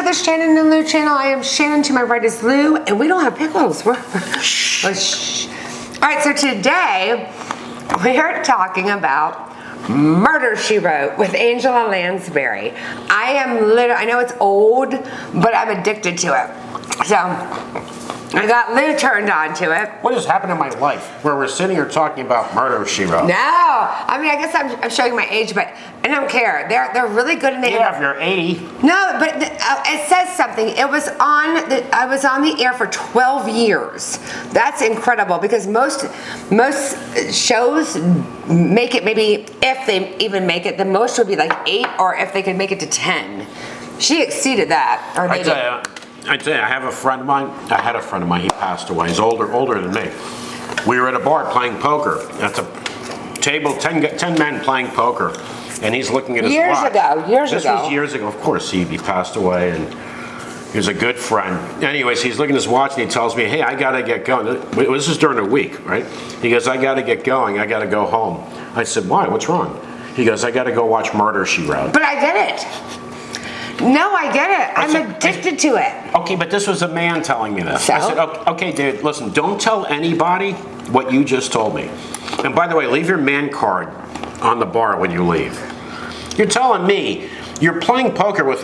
the Shannon and Lou channel. I am Shannon, to my right is Lou, and we don't have pickles. Shh. Oh, shh. All right, so today we are talking about Murder, She Wrote with Angela Lansbury. I know it's old, but I'm addicted to it. So I got Lou turned on to it. What has happened in my life where we're sitting here talking about Murder, She Wrote? No, I mean, I guess I'm showing my age, but I don't care. They're really good in the Yeah, if you're 80. No, but it says something. I was on the air for 12 years. That's incredible because most shows make it, maybe if they even make it, the most would be like 8, or if they could make it to 10. She exceeded that. Or they did. I'd say I had a friend of mine, he passed away. He's older than me. We were at a bar playing poker. At the table, 10 men playing poker. And he's looking at his watch. This was years ago. Of course, he passed away, and he was a good friend. Anyways, he's looking at his watch, and he tells me, hey, I got to get going. This is during the week, right? He goes, I got to get going. I got to go home. I said, why? What's wrong? He goes, I got to go watch Murder, She Wrote. But I get it. No, I get it. I'm addicted to it. Okay, but this was a man telling me this. So? I said, okay, dude, listen, don't tell anybody what you just told me. And by the way, leave your man card on the bar when you leave. You're telling me you're playing poker with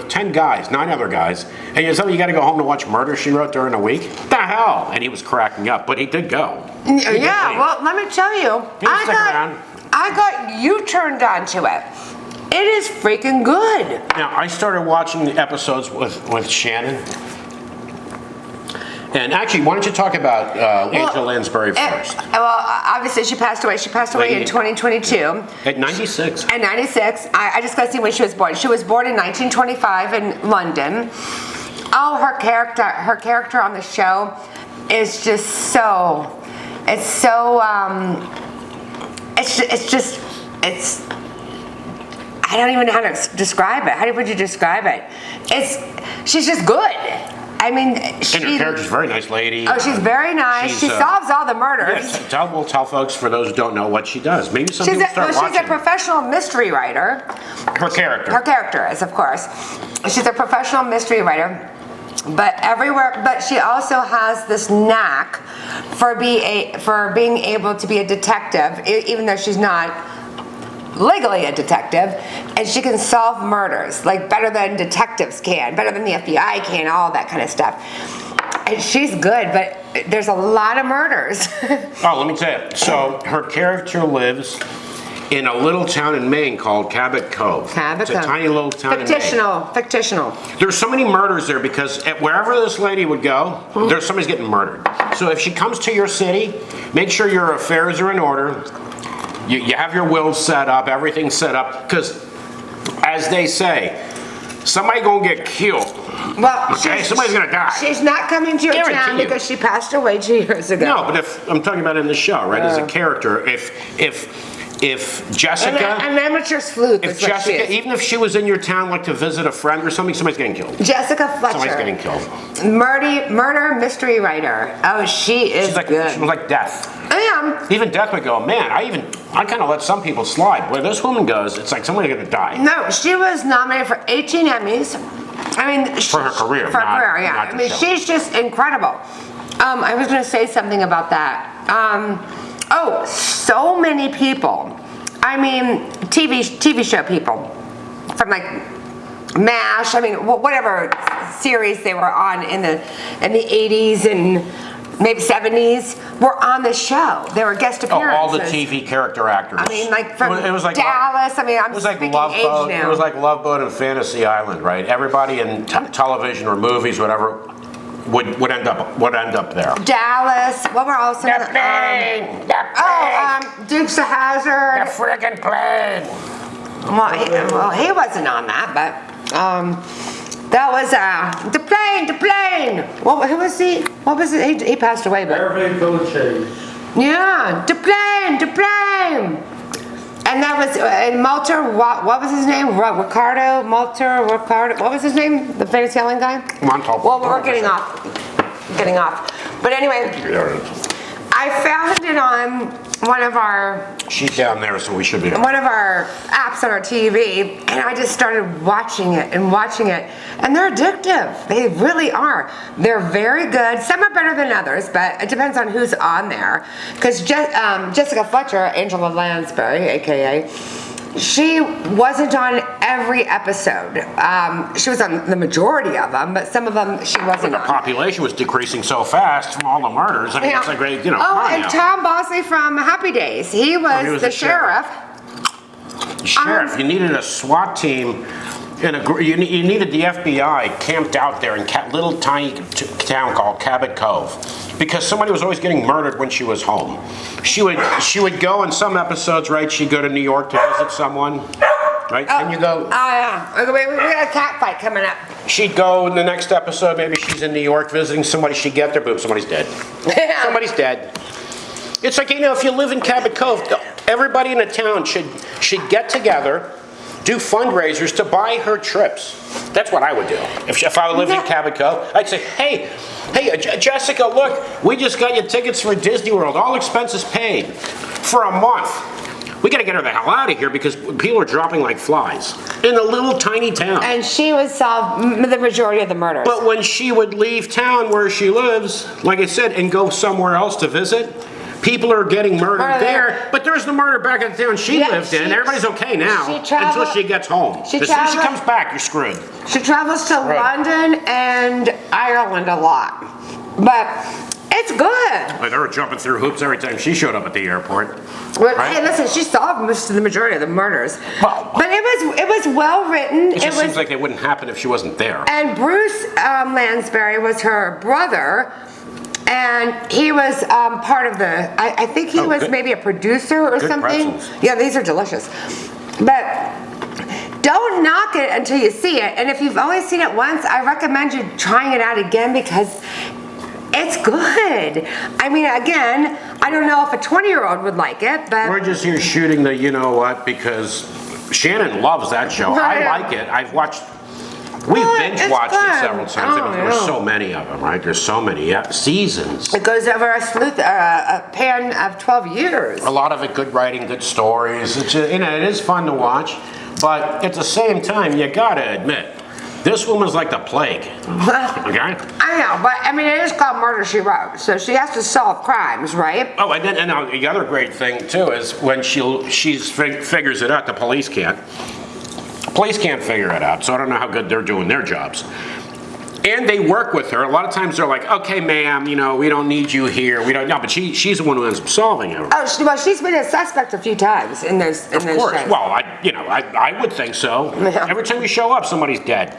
10 guys, 9 other guys, and you're telling me you got to go home to watch Murder, She Wrote during the week? The hell? And he was cracking up, but he did go. Yeah, well, let me tell you, I got you turned on to it. It is freaking good. Now, I started watching the episodes with Shannon. And actually, why don't you talk about Angela Lansbury first? Well, obviously she passed away. She passed away in 2022. At 96. At 96. I just got to see when she was born. She was born in 1925 in London. Oh, her character on the show is just so, it's I don't even know how to describe it. How would you describe it? She's just good. I mean, and her character's a very nice lady. Oh, she's very nice. She solves all the murders. Yes, we'll tell folks, for those who don't know, what she does. Maybe some people start watching. She's a professional mystery writer. Her character. Her character is, of course. She's a professional mystery writer. But she also has this knack for being able to be a detective, even though she's not legally a detective, and she can solve murders like better than detectives can, better than the FBI can, all that kind of stuff. And she's good, but there's a lot of murders. Oh, let me tell you. So her character lives in a little town in Maine called Cabot Cove. It's a tiny little town in Maine. Fictional. There's so many murders there because wherever this lady would go, somebody's getting murdered. So if she comes to your city, make sure your affairs are in order. You have your will set up, everything set up, because as they say, somebody gonna get killed. Well, somebody's gonna die. She's not coming to your town because she passed away 2 years ago. No, but if I'm talking about in the show, right, as a character, if Jessica, an amateur sleuth, if Jessica, even if she was in your town, like to visit a friend or something, somebody's getting killed. Jessica Fletcher. Somebody's getting killed. Murder mystery writer. Oh, she is good. She was like Death. I am. Even Death would go, man, I kind of let some people slide. Where this woman goes, it's like somebody's going to die. No, she was nominated for 18 Emmys. I mean, for her career. For her career, yeah. I mean, she's just incredible. I was going to say something about that. So many people. I mean, TV show people from like MASH. I mean, whatever series they were on in the 80s and maybe 70s were on the show. They were guest appearances. All the TV character actors. I mean, like from Dallas. I mean, I'm speaking age now. It was like Love Boat and Fantasy Island, right? Everybody in television or movies, whatever, would end up there. Dallas. What were all some of the Dukes of Hazzard. The friggin' plane. Well, he wasn't on that, but that was the plane. Who was he? What was it? He passed away, but Hervé Villechaize. Yeah, the plane. And that was Malter. What was his name? Ricardo. What was his name? The famous yelling guy. Well, we're getting off. But anyway, I found it on one of our She's down there, so we should be. one of our apps on our TV, and I just started watching it, and they're addictive. They really are. They're very good. Some are better than others, but it depends on who's on there. Because Jessica Fletcher, Angela Lansbury, aka, she wasn't on every episode. She was on the majority of them, but some of them she wasn't The on. population was decreasing so fast from all the murders. I mean, it's like, come Oh, on and now. Tom Bosley from Happy Days. He was the the sheriff. Sheriff, you needed a SWAT team. You needed the FBI camped out there in a little tiny town called Cabot Cove, because somebody was always getting murdered when she was home. She would go in some episodes, right? She'd go to New York to visit someone, right? And you go. Oh yeah. Okay, we got a cat fight coming up. She'd go in the next episode. Maybe she's in New York visiting somebody. She'd get there, boom, somebody's dead. Somebody's dead. It's like, if you live in Cabot Cove, everybody in the town should get together, do fundraisers to buy her trips. That's what I would do. If I lived in Cabot Cove, I'd say, hey, Jessica, look, we just got you tickets for Disney World, all expenses paid, for a month. We gotta get her the hell out of here because people are dropping like flies in a little tiny town. And she would solve the majority of the murders. But when she would leave town where she lives, like I said, and go somewhere else to visit, people are getting murdered there, but there's the murder back in the town she lived in. Everybody's okay now until she gets home. As soon as she comes back, you're screwed. She travels to London and Ireland a lot, but it's good. Like, they were jumping through hoops every time she showed up at the airport. But hey, listen, she solved the majority of the murders. But it was well written. It just seems like it wouldn't happen if she wasn't there. And Bruce Lansbury was her brother. And he was part of the, I think he was maybe a producer or something. Pretzels. Yeah, these are delicious. But don't knock it until you see it. And if you've only seen it once, I recommend you trying it out again because it's good. I mean, again, I don't know if a 20-year-old would like it, but... We're just here shooting the you-know-what because Shannon loves that show. I like it. I've watched... We've binge-watched it several times. I mean, there's so many of them, right? There's so many seasons. It goes over a pan of 12 years. A lot of it good writing, good stories. It's it is fun to watch, but at the same time, you gotta admit, this woman's like the plague. Okay? I know, but I mean, it is called Murder, She Wrote, so she has to solve crimes, right? Oh, and the other great thing too is when she figures it out, the police can't. Police can't figure it out, so I don't know how good they're doing their jobs. And they work with her. A lot of times they're like, okay, ma'am, we don't need you here. We don't know, but she's the one who ends up solving it. Oh, well, she's been a suspect a few times in those shows. Of course. Well, I would think so. Yeah. Every time you show up, somebody's dead.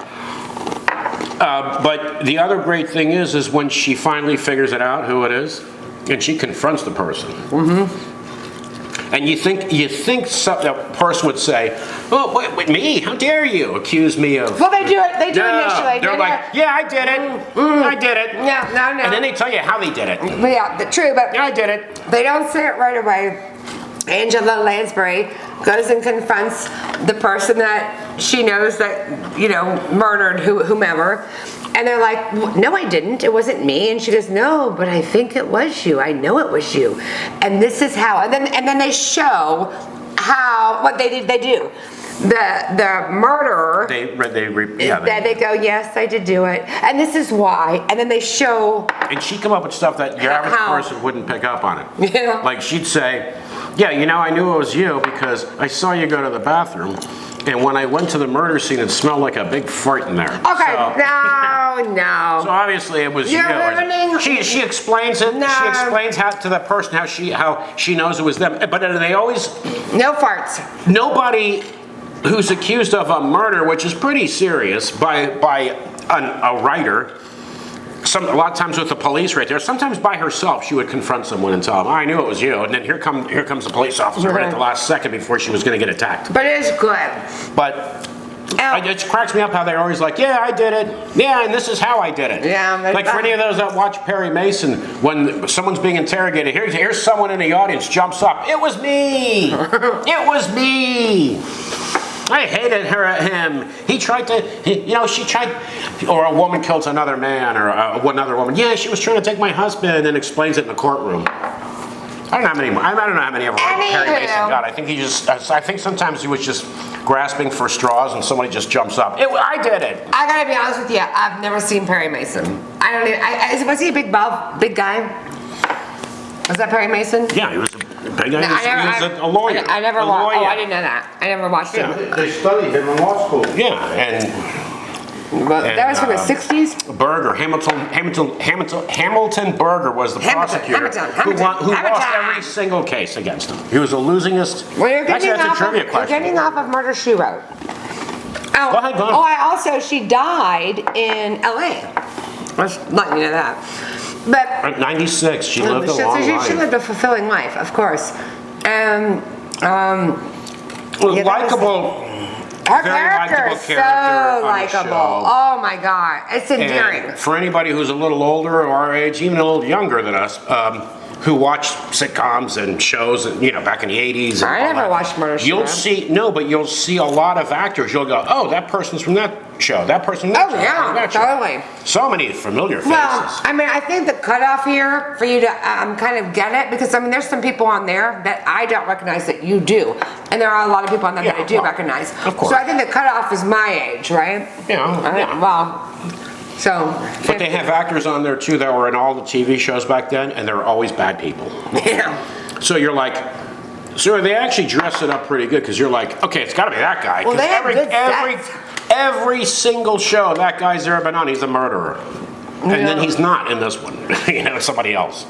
But the other great thing is when she finally figures it out who it is, and she confronts the person. Mm-hmm. And you think that person would say, "Oh, wait, me? How dare you accuse me of?" Well, they do it. They do initially. They're like, "Yeah, I did it. I did it." Yeah, no. And then they tell you how they did it. Yeah, true, but Yeah, I did it. they don't say it right away. Angela Lansbury goes and confronts the person that she knows that murdered whomever. And they're like, no, I didn't. It wasn't me. And she goes, no, but I think it was you. I know it was you. And this is how. And then they show what they did. They do. The murderer. They go, yes, I did do it. And this is why. And then they show. And she'd come up with stuff that your average person wouldn't pick up on it. Yeah. Like she'd say, yeah, I knew it was you because I saw you go to the bathroom. And when I went to the murder scene, it smelled like a big fart in there. Okay, so, no. So obviously it was You're ruining. She explains it. No. She explains how to the person how she knows it was them. But they always no farts. Nobody who's accused of a murder, which is pretty serious, by a writer. A lot of times with the police right there, sometimes by herself, she would confront someone and tell them, I knew it was you. And then here comes the police officer right at the last second before she was going to get attacked. But it is good. But it cracks me up how they're always like, yeah, I did it. Yeah, and this is how I did it. Yeah. Like for any of those that watch Perry Mason, when someene's being interrogated, here's someone in the audience jumps up. It was me. It was me. I hated him. She tried, or a woman kills another man, or another woman. Yeah, she was trying to take my husband, and explains it in the courtroom. I don't know how many ever Perry Mason Anywho. got. I think sometimes he was just grasping for straws and somebody just jumps up. I did it. I gotta be honest with you, I've never seen Perry Mason. I don't even, was he a big guy? Was that Perry Mason? Yeah, he was a big guy. He was a lawyer. I never a watched. lawyer. Oh, I didn't know that. I never watched him. They studied him in law school. Yeah, and But that was from the 60s? Berger, Hamilton Berger was the prosecutor who lost every single case against him. He was the losingest. Well, Actually, that's a trivia you're question. getting off of Murder, She Wrote. Oh, Go ahead. she died in LA. I was letting you know that. But At 96, she lived a long life. she lived a fulfilling life, of course. Likable. Her Very character is likable character on so the likable. show. Oh my God, it's endearing. And for anybody who's a little older or our age, even a little younger than us, who watched sitcoms and shows, back in the 80s. And I all never that, watched Murder, She Wrote. but you'll see a lot of actors. You'll go, oh, that person's from that show. That person from that show. Yeah, from that show." totally. So many familiar faces. Well, I mean, I think the cutoff here for you to kind of get it, because there's some people on there that I don't recognize that you do, and there are a lot of people on there that I do recognize. Of course. So I think the cutoff is my age, right? Yeah. Well, so. But they have actors on there too that were in all the TV shows back then, and they're always bad people. Yeah. So you're like, so they actually dress it up pretty good because you're like, okay, it's got to be that guy. Well, 'Cause they have good sets. every single show that guy's ever been on, he's a murderer. And then he's not in this one. It's somebody else.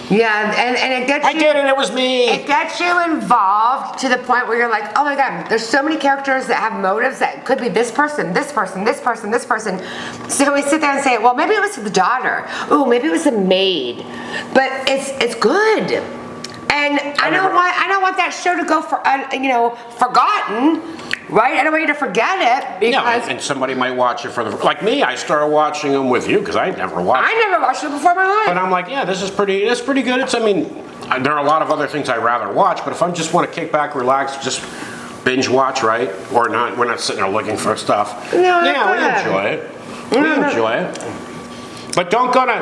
Yeah, and it gets you. I did it, it was me. It gets you involved to the point where you're like, oh my God, there's so many characters that have motives that could be this person, this person, this person, this person. So we sit there and say, well, maybe it was the daughter. Oh, maybe it was the maid. But it's good. And I don't want that show to go forgotten. Right? I don't want you to forget it because and somebody might watch it like me. I started watching them with you because I never watched. I never watched it before in my life. But I'm like, yeah, it's pretty good. There are a lot of other things I'd rather watch, but if I just want to kick back, relax, just binge watch, right? Or not, we're not sitting there looking for stuff. No, yeah, we enjoy it. We enjoy it. But don't go to.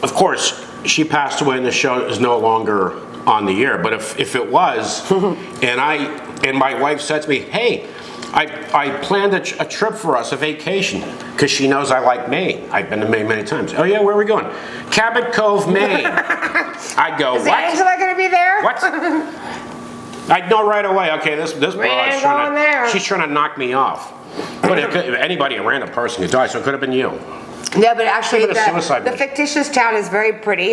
Of course, she passed away, and the show is no longer on the air. But if it was, and my wife said to me, hey, I planned a trip for us, a vacation, because she knows I like Maine. I've been to Maine many times. Oh yeah, where are we going? Cabot Cove, Maine. I'd go, Is what? Angela going to be there? What? I'd know right away, okay, this broad, she's trying to knock me off. But anybody, a random person could die, so it could have been you. Yeah, but actually Suicide the mission. fictitious town is very pretty.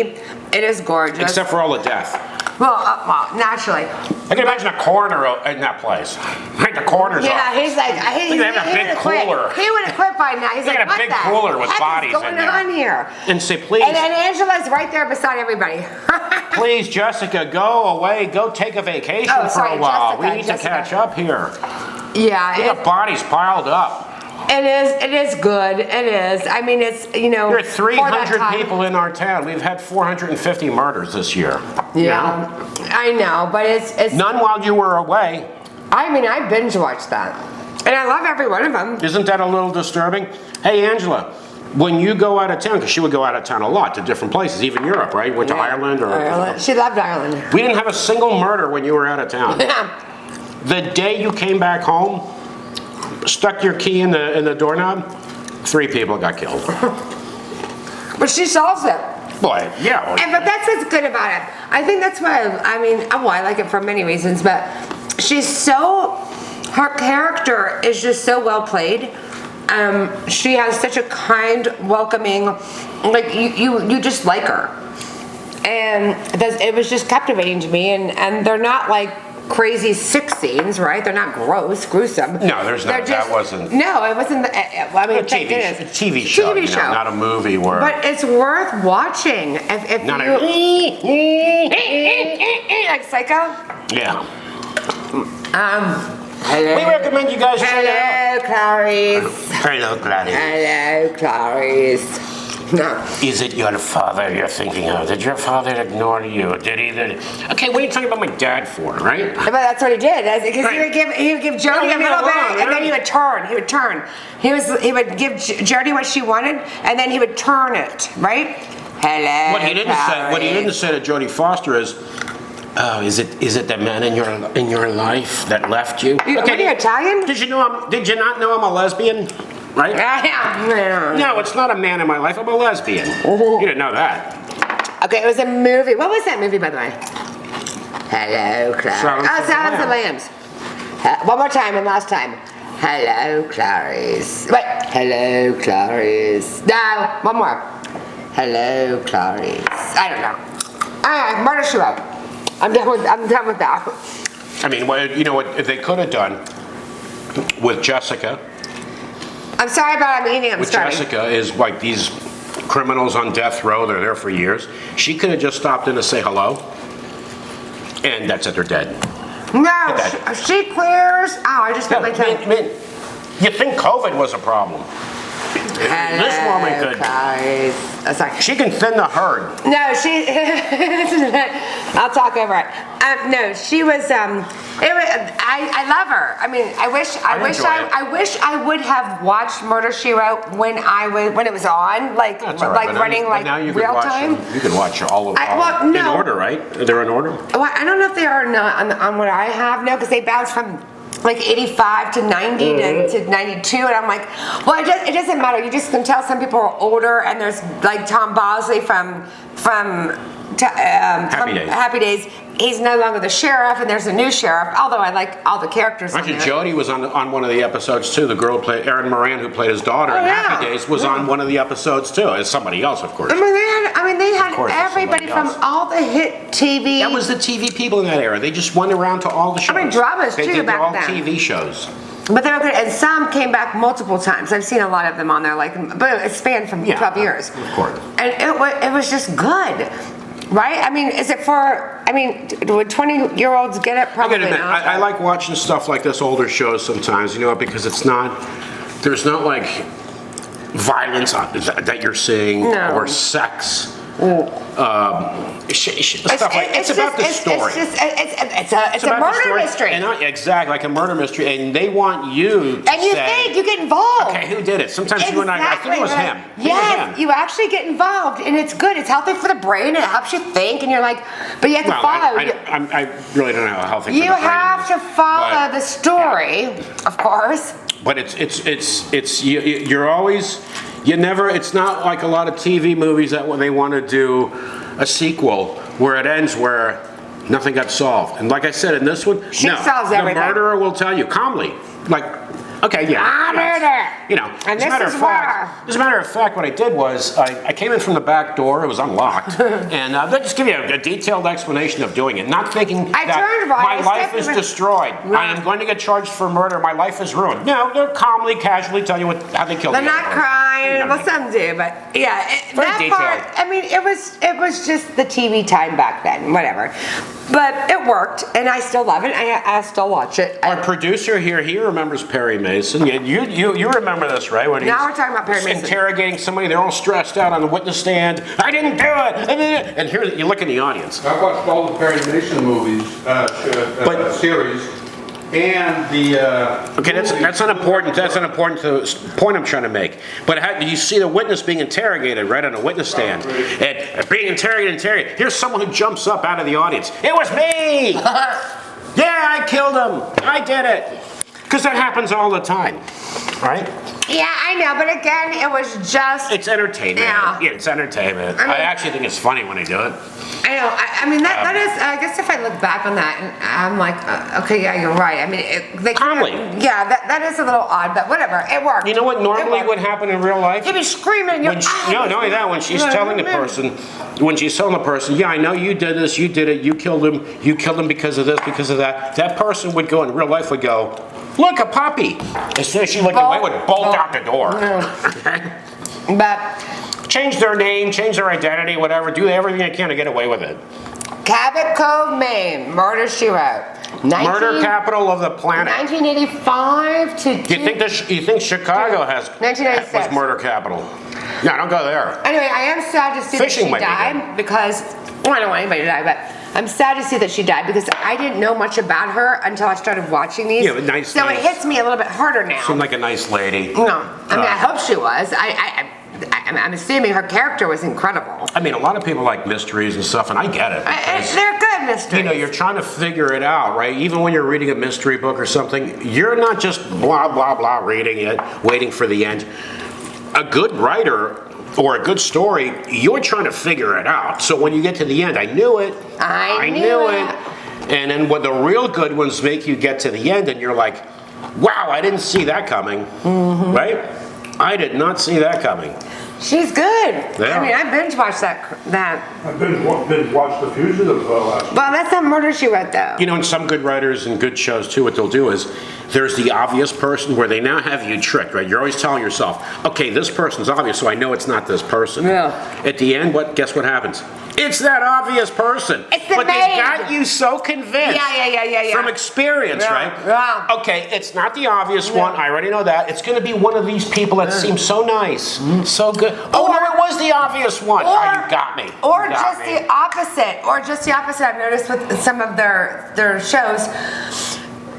It is gorgeous. Except for all the death. Well, naturally. I can imagine a coroner in that place. Like the coroner's Yeah, office. he's like, They have a big cooler. He would have quit by now. He's They like, got a what big the cooler with heck bodies is going in there. on here? And say, please, And then Angela's right there beside everybody. please, Jessica, go away. Go take a vacation Oh, for sorry, a while. Jessica, We need Jessica. to catch up here. Yeah, We got bodies piled up. it is good. It is. I mean, it's, There are for that 300 time. people in our town. We've had 450 murders this year. Yeah, I know, but it's. None while you were away. I mean, I binge watched that, and I love every one of them. Isn't that a little disturbing? Hey, Angela, when you go out of town, because she would go out of town a lot to different places, even Europe, right? Went to Ireland or. Ireland. She loved Ireland. We didn't have a single murder when you were out of town. The day you came back home, stuck your key in the doorknob, 3 people got killed. But she solves it. Boy, yeah. But that's what's good about it. I think that's why, I like it for many reasons, but her character is just so well played. She has such a kind, welcoming, like you just like her. And it was just captivating to me, and they're not like crazy sex scenes, right? They're not gross, gruesome. No, there's not. That wasn't. No, it wasn't. Thank goodness. TV show. TV show. Not a movie where. But it's worth watching. If Not you like Psycho. Yeah. Hello. We recommend you guys check it out. Hello, Clarice. Hello, Gladys. Hello, Clarice. No. Is it your father you're thinking of? Did your father ignore you? Did he? Okay, what are you talking about my dad for, right? But that's what he did. Because Right. he would give Jody a little bit, and then he would turn. He would turn. He would give Jody what she wanted, and then he would turn it, right? Hello, What he didn't say to Jodie Foster is, oh, is it the man in your life that left you? Are you Italian? Did you not know I'm a lesbian? Right? No, it's not a man in my life. I'm a lesbian. You didn't know that. Okay, it was a movie. What was that movie, by the way? Hello, Clarice. Silence of the Lambs. One more time and last time. Hello, Clarice. Wait. Hello, Clarice. No, one more. Hello, Clarice. I don't know. Murder, She Wrote. I'm done with that. I mean, you know what they could have done with Jessica. I'm sorry about I'm eating. I'm with starving. Jessica is like these criminals on death row. They're there for years. She could have just stopped in to say hello, and that's it. They're dead. No, she clears. Oh, I just got my tongue. I mean, you think COVID was a problem? This woman could. Sorry. She can thin the herd. No, I'll talk over it. No, she was. I love her. I mean, I wish I would have watched Murder, She Wrote when it was on, like running real time. You can watch all of them in order, right? They're in order. Well, I don't know if they are not on what I have now, because they bounce from like 85 to 90 to 92, and I'm like, well, it doesn't matter. You just can tell some people are older, and there's like Tom Bosley from Happy Days. He's no longer the sheriff, and there's a new sheriff. Although I like all the characters. Actually, Jodie was on one of the episodes too. The girl played Erin Moran, who played his daughter in Happy Days, was on one of the episodes too. As somebody else, of course. They had everybody from all the hit TV. That was the TV people in that era. They just went around to all the shows. Dramas too did back all then. TV shows. But they were good, and some came back multiple times. I've seen a lot of them on there, but it spanned from 12 years. Of course. And it was just good. Right? I mean, is it for, would 20-year-olds get it? Probably not. I like watching stuff like this, older shows sometimes, because there's not like violence that you're seeing or sex. It's about the story. It's a murder mystery. Exactly, like a murder mystery, and they want you to you get involved. Okay, who did it? Sometimes you and I think it was him. Yes, you actually get involved, and it's good. It's healthy for the brain, and it helps you think, and you're like, but you have to follow. I really don't know how healthy for the brain. You have to follow the story, of course. But you're always. It's not like a lot of TV movies that when they want to do a sequel where it ends where nothing got solved. And like I said, in this one, solves everything. The murderer will tell you calmly, like, okay, yeah. Murder. And as a matter of fact, what I did was I came in from the back door. It was unlocked, and they'll just give you a detailed explanation of doing it, not thinking that my life is destroyed. I am going to get charged for murder. My life is ruined. No, they'll calmly, casually tell you how they killed. They're not crying. Well, some do, but that detailed. part. It was just the TV time back then. Whatever. But it worked, and I still love it. I still watch it. Our producer here, he remembers Perry Mason. You remember this, right? When now we're talking about Perry Mason interrogating somebody. They're all stressed out on the witness stand. I didn't do it. And here you look in the audience. I watched all the Perry Mason movies, series, and the. Okay, that's unimportant. That's an important point I'm trying to make. But you see the witness being interrogated right on a witness stand, and being interrogated. Here's someone who jumps up out of the audience. It was me. Yeah, I killed him. I did it. Because that happens all the time, right? Yeah, I know, but again, it was just... It's entertainment. Yeah, it's entertainment. I actually think it's funny when they do it. I know. That is... I guess if I look back on that, and I'm like, okay, yeah, you're right. Calmly. That is a little odd, but whatever. It worked. You know what normally would happen in real life? You'd be screaming. Not only that, when she's telling the person, yeah, I know you did this, you did it, you killed him because of this, because of that. That person would go, in real life would go, look, a puppy. As soon as she looked away, would bolt out the door. But change their name, change their identity, whatever. Do everything they can to get away with it. Cabot Cove, Maine. Murder, She Wrote. Murder capital of the planet. 1985 to. You think Chicago has 1996 was murder capital? No, don't go there. Anyway, I am sad to see that she died because I don't want anybody to die, but I'm sad to see that she died because I didn't know much about her until I started watching these. Yeah, nice. So it hits me a little bit harder now. Seemed like a nice lady. No, I hope she was. I'm assuming her character was incredible. I mean, a lot of people like mysteries and stuff, and I get it. because, They're good mysteries. You know, you're trying to figure it out, right? Even when you're reading a mystery book or something, you're not just blah, blah, blah reading it, waiting for the end. A good writer or a good story, you're trying to figure it out. So when you get to the end, I knew it. I knew it. And then when the real good ones make you get to the end and you're like, wow, I didn't see that coming, right? I did not see that coming. She's good. Yeah. I mean, I binge watched that. I've been watched The Fugitive last week. Well, that's not Murder, She Wrote, though. You know, and some good writers and good shows too, what they'll do is there's the obvious person where they now have you tricked, right? You're always telling yourself, okay, this person's obvious, so I know it's not this person. Yeah. At the end, guess what happens? It's that obvious person. It's the but maid. they got you so convinced. Yeah. From experience, Yeah, right? yeah. Okay, it's not the obvious one. I already know that. It's going to be one of these people that seems so nice, so good. Oh, no, it was the obvious one. You got me. Or You got just me. the opposite. Or just the opposite. I've noticed with some of their shows,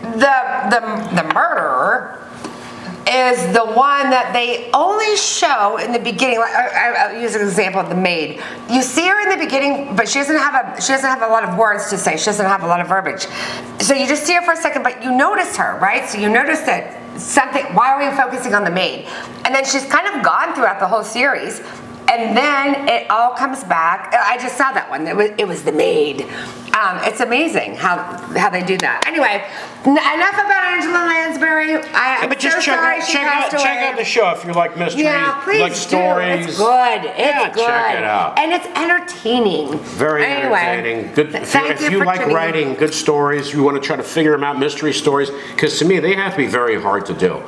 the murderer is the one that they only show in the beginning. Like, I'll use an example of the maid. You see her in the beginning, but she doesn't have a lot of words to say. She doesn't have a lot of verbiage. So you just see her for a second, but you notice her, right? So you notice that something. Why are we focusing on the maid? And then she's kind of gone throughout the whole series. And then it all comes back. I just saw that one. It was the maid. It's amazing how they do that. Anyway, enough about Angela Lansbury. I'm But just so sorry she passed away. check out the show if you like mysteries, Yeah, please you like do. stories. It's good. It's good. Check it out. And it's entertaining. Very entertaining. Good. Thank If you for like tuning in. writing good stories, you want to try to figure them out, mystery stories, because to me they have to be very hard to do.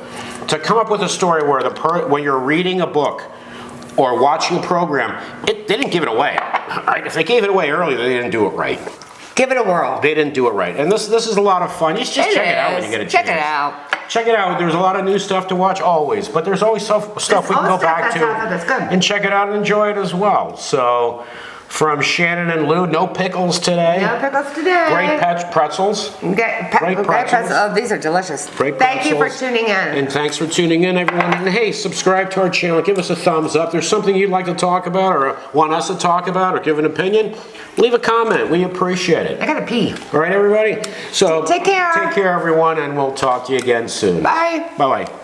To come up with a story where when you're reading a book or watching a program, they didn't give it away. Right? If they gave it away early, they didn't do it right. Give it a whirl. They didn't do it right. And this is a lot of fun. You should just check it out when you get a chance. Check it out. Check it out. There's a lot of new stuff to watch always, but there's always stuff we can go always back stuff to that's good. and check it out and enjoy it as well. So, from Shannon and Lou, no pickles today. No pickles today. Great pretzels. Great pretzels. pretzels. Oh, these are delicious. Great Thank you for pretzels. tuning in. And thanks for tuning in, everyone. And hey, subscribe to our channel. Give us a thumbs up. There's something you'd like to talk about or want us to talk about or give an opinion, leave a comment. We appreciate it. I gotta pee. All right, everybody? So Take care. Take care, everyone, and we'll talk to you again soon. Bye. Bye-bye.